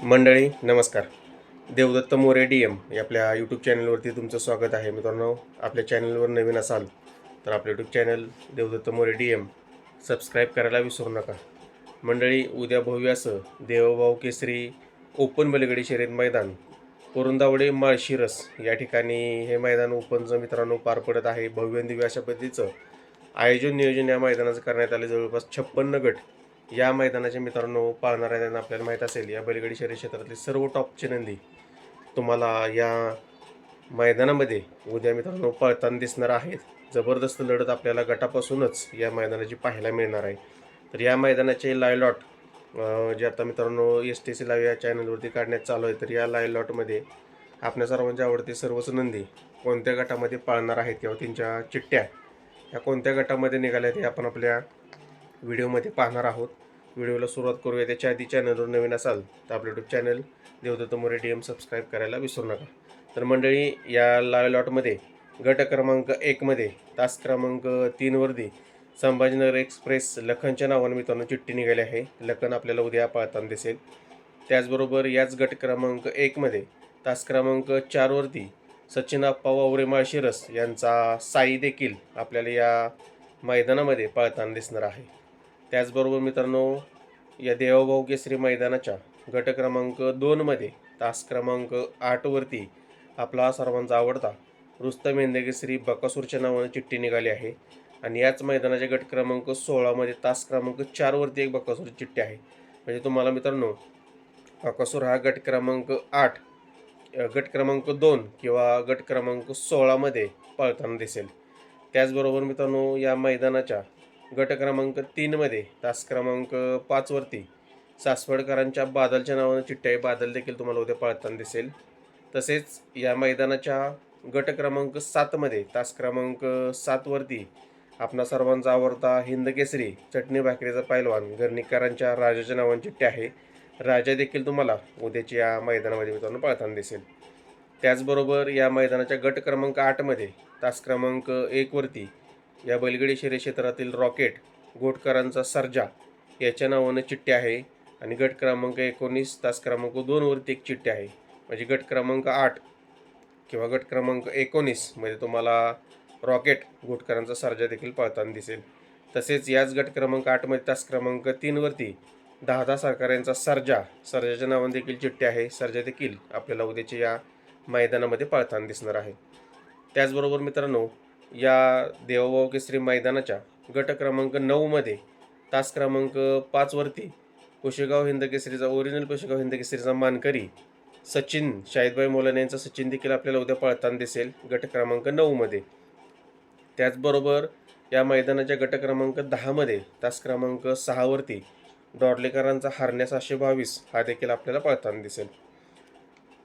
मंडळी नमस्कार. देवदत्त मोरे DM या आपल्या यूट्यूब चॅनलवरती तुमचं स्वागत आहे. मित्रांनो, आपल्या चॅनलवर नवीन असाल तर आपलं YouTube channel Devdatta More DM subscribe करायला विसरू नका. मंडळी, उद्या भव्य असं देवभाऊ केसरी ओपन बैलगाडी शर्यत मैदान कुरुंदावडे माळशिरस या ठिकाणी हे मैदान ओपनचं मित्रांनो पार पडत आहे. भव्य दिव्य अशा पद्धतीचं आयोजन नियोजन या मैदानाचं करण्यात आले. जवळपास 56 गट या मैदानाचे मित्रांनो पाळणार आहेत. आपल्याला माहीत असेल या बैलगाडी शर्यत क्षेत्रातले सर्व टॉपचे नंदी तुम्हाला या मैदानामध्ये उद्या मित्रांनो पळताना दिसणार आहेत. जबरदस्त लढत आपल्याला गटापासूनच या मैदानाची पाहायला मिळणार आहे. तर या मैदानाचे लाईव्ह लॉट जे आता मित्रांनो STC लाईव्ह या चॅनलवरती काढण्यात चालू आहे. तर या लाईव्ह लॉटमध्ये आपल्या सर्वांच्या आवडते सर्वच नंदी कोणत्या गटामध्ये पाळणार आहेत किंवा त्यांच्या चिठ्ठ्या ह्या कोणत्या गटामध्ये निघाल्या ते आपण आपल्या व्हिडिओमध्ये पाहणार आहोत. व्हिडिओला सुरुवात करूया. त्याच्या आधी चॅनलवर नवीन असाल तर आपलं YouTube channel Devdatta More DM subscribe करायला विसरू नका. तर मंडळी, या लाईव्ह लॉटमध्ये गट क्रमांक 1मध्ये तास क्रमांक 3वरती संभाजीनगर एक्सप्रेस लखनच्या नावाने मित्रांनो चिठ्ठी निघाली आहे. लखन आपल्याला उद्या पाळताना दिसेल. त्याचबरोबर याच गट क्रमांक 1मध्ये तास क्रमांक 4वरती सचिन आप्पा वावरे माळशिरस यांचा साई देखील आपल्याला या मैदानामध्ये पाळताना दिसणार आहे. त्याचबरोबर मित्रांनो, या देवभाऊ केसरी मैदानाच्या गट क्रमांक 2मध्ये तास क्रमांक 8वरती आपला सर्वांचा आवडता रुस्तम हिंदकेसरी बकासूरच्या नावाने चिठ्ठी निघाली आहे. आणि याच मैदानाच्या गट क्रमांक 16मध्ये तास क्रमांक 4वरती एक बकासूरची चिठ्ठी आहे. म्हणजे तुम्हाला मित्रांनो बकासूर हा गट क्रमांक 8, गट क्रमांक 2 किंवा गट क्रमांक 16मध्ये पळताना दिसेल. त्याचबरोबर मित्रांनो, या मैदानाच्या गट क्रमांक 3मध्ये तास क्रमांक 5वरती सासवडकरांच्या बादलच्या नावानं चिठ्ठी आहे. बादल देखील तुम्हाला उद्या पळताना दिसेल. तसेच या मैदानाच्या गट क्रमांक 7मध्ये तास क्रमांक 7वरती आपणा सर्वांचा आवडता हिंदकेसरी चटणी भाकरीचा पैलवान गर्णिकरांच्या राजाच्या नावाने चिठ्ठी आहे. राजा देखील तुम्हाला उद्याच्या या मैदानामध्ये मित्रांनो पळताना दिसेल. त्याचबरोबर या मैदानाच्या गट क्रमांक 8मध्ये तास क्रमांक 1वरती या बैलगाडी शर्यत क्षेत्रातील रॉकेट गोटकरांचा सर्जा याच्या नावानं चिठ्ठी आहे. आणि गट क्रमांक 19 तास क्रमांक 2वरती एक चिठ्ठी आहे. म्हणजे गट क्रमांक 8 किंवा गट क्रमांक 19 मध्ये तुम्हाला रॉकेट गोटकरांचा सर्जा देखील पळताना दिसेल. तसेच याच गट क्रमांक 8मध्ये तास क्रमांक 3वरती 10 सरकारांचा सर्जाच्या नावाने देखील चिठ्ठी आहे. सर्जा देखील आपल्याला उद्याच्या या मैदानामध्ये पळताना दिसणार आहे. त्याचबरोबर मित्रांनो, या देवभाऊ केसरी मैदानाच्या गट क्रमांक 9मध्ये तास क्रमांक 5वरती पुशेगाव हिंदकेसरीचा ओरिजिनल पुशेगाव हिंदकेसरीचा मानकरी सचिन शाहिदभाई मोलाने यांचा सचिन देखील आपल्याला उद्या पळताना दिसेल गट क्रमांक 9मध्ये. त्याचबरोबर या मैदानाच्या गट क्रमांक 10मध्ये तास क्रमांक 6वरती डॉर्लेकरांचा हरण्या 722 हा देखील आपल्याला पळताना दिसेल.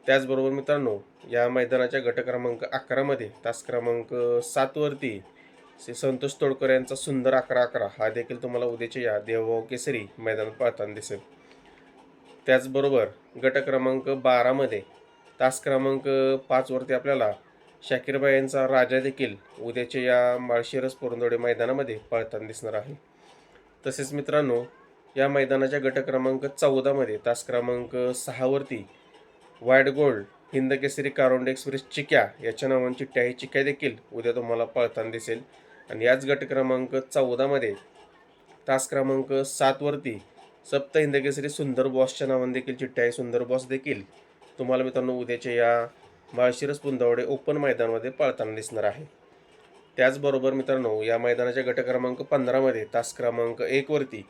त्याचबरोबर मित्रांनो, या मैदानाच्या गट क्रमांक 11मध्ये तास क्रमांक 7वरती संतोष तोडकर यांचा सुंदर 11-11 हा देखील तुम्हाला उद्याच्या या देवभाऊ केसरी मैदानात पळताना दिसेल. त्याचबरोबर गट क्रमांक 12मध्ये तास क्रमांक 5वरती आपल्याला शाकीरबाई यांचा राजा देखील उद्याच्या या माळशिरस कुरुंदावडे मैदानामध्ये पळताना दिसणार आहे. तसेच मित्रांनो, या मैदानाच्या गट क्रमांक 14मध्ये तास क्रमांक 6वरती व्हाईट गोल्ड हिंदकेसरी कारोंडे एक्सप्रेस चिक्या याच्या नावाने चिठ्ठी आहे. चिक्या देखील उद्या तुम्हाला पळताना दिसेल. आणि याच गट क्रमांक 14मध्ये तास क्रमांक 7वरती सप्त हिंदकेसरी सुंदर बॉसच्या नावाने देखील चिठ्ठी आहे. सुंदर बॉस देखील तुम्हाला मित्रांनो उद्याच्या या माळशिरस कुरुंदावडे ओपन मैदानामध्ये पळताना दिसणार आहे. त्याचबरोबर मित्रांनो, या मैदानाच्या गट क्रमांक 15मध्ये तास क्रमांक 1वरती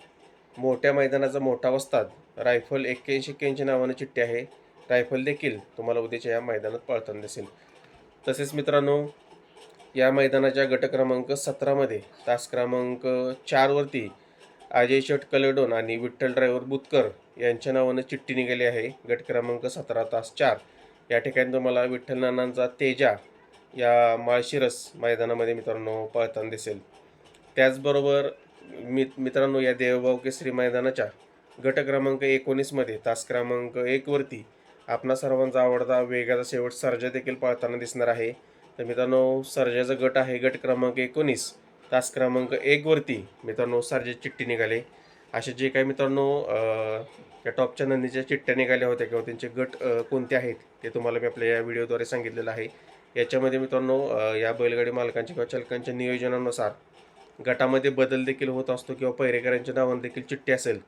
मोठ्या मैदानाचा मोठा वस्ताद रायफल 81-81 नावाने चिठ्ठी आहे. रायफल देखील तुम्हाला उद्याच्या या मैदानात पळताना दिसेल. तसेच मित्रांनो, या मैदानाच्या गट क्रमांक 17मध्ये तास क्रमांक 4वरती अजय शेठ कलेडोन आणि विठ्ठल ड्रायव्हर बुतकर यांच्या नावानं चिठ्ठी निघाली आहे. गट क्रमांक 17 तास 4 या ठिकाणी तुम्हाला विठ्ठल नानांचा तेजा या माळशिरस मैदानामध्ये मित्रांनो पळताना दिसेल. त्याचबरोबर मित्रांनो, या देवभाऊ केसरी मैदानाच्या गट क्रमांक 19मध्ये तास क्रमांक 1वरती आपणा सर्वांचा आवडता वेगाचा शेवट सर्जा देखील पळताना दिसणार आहे. तर मित्रांनो, सर्जाचा गट आहे गट क्रमांक 19 तास क्रमांक 1वरती मित्रांनो सर्जाची चिठ्ठी निघाली. असे जे काही मित्रांनो त्या टॉपच्या नंदीच्या चिठ्ठ्या निघाल्या होत्या किंवा त्यांचे गट कोणते आहेत ते तुम्हाला मी आपल्या या व्हिडिओद्वारे सांगितलेलं आहे. याच्यामध्ये मित्रांनो या बैलगाडी मालकांच्या किंवा चालकांच्या नियोजनानुसार गटामध्ये बदल देखील होत असतो किंवा पैरेकरांच्या नावाने देखील चिठ्ठी असेल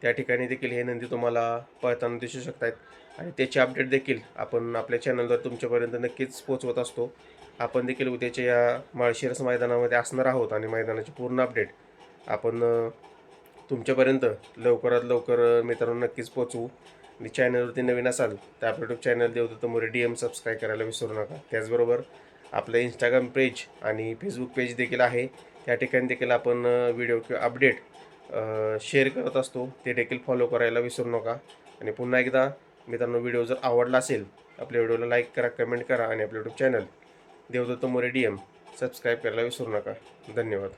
त्या ठिकाणी देखील हे नंदी तुम्हाला पळताना दिसू शकतात आणि त्याची अपडेट देखील आपण आपल्या चॅनलवर तुमच्यापर्यंत नक्कीच पोहोचवत असतो. आपण देखील उद्याच्या या माळशिरस मैदानामध्ये असणार आहोत आणि मैदानाची पूर्ण अपडेट आपण तुमच्यापर्यंत लवकरात लवकर मित्रांनो नक्कीच पोहोचवू. आणि चॅनलवरती नवीन असाल तर आपलं YouTube channel Devdatta More DM subscribe करायला विसरू नका. त्याचबरोबर आपलं इंस्टाग्राम पेज आणि फेसबुक पेज देखील आहे. त्या ठिकाणी देखील आपण व्हिडिओ किंवा अपडेट शेअर करत असतो, ते देखील फॉलो करायला विसरू नका. आणि पुन्हा एकदा मित्रांनो व्हिडिओ जर आवडला असेल आपल्या व्हिडिओला लाईक करा, कमेंट करा आणि आपलं YouTube channel Devdatta More DM subscribe करायला विसरू नका. धन्यवाद.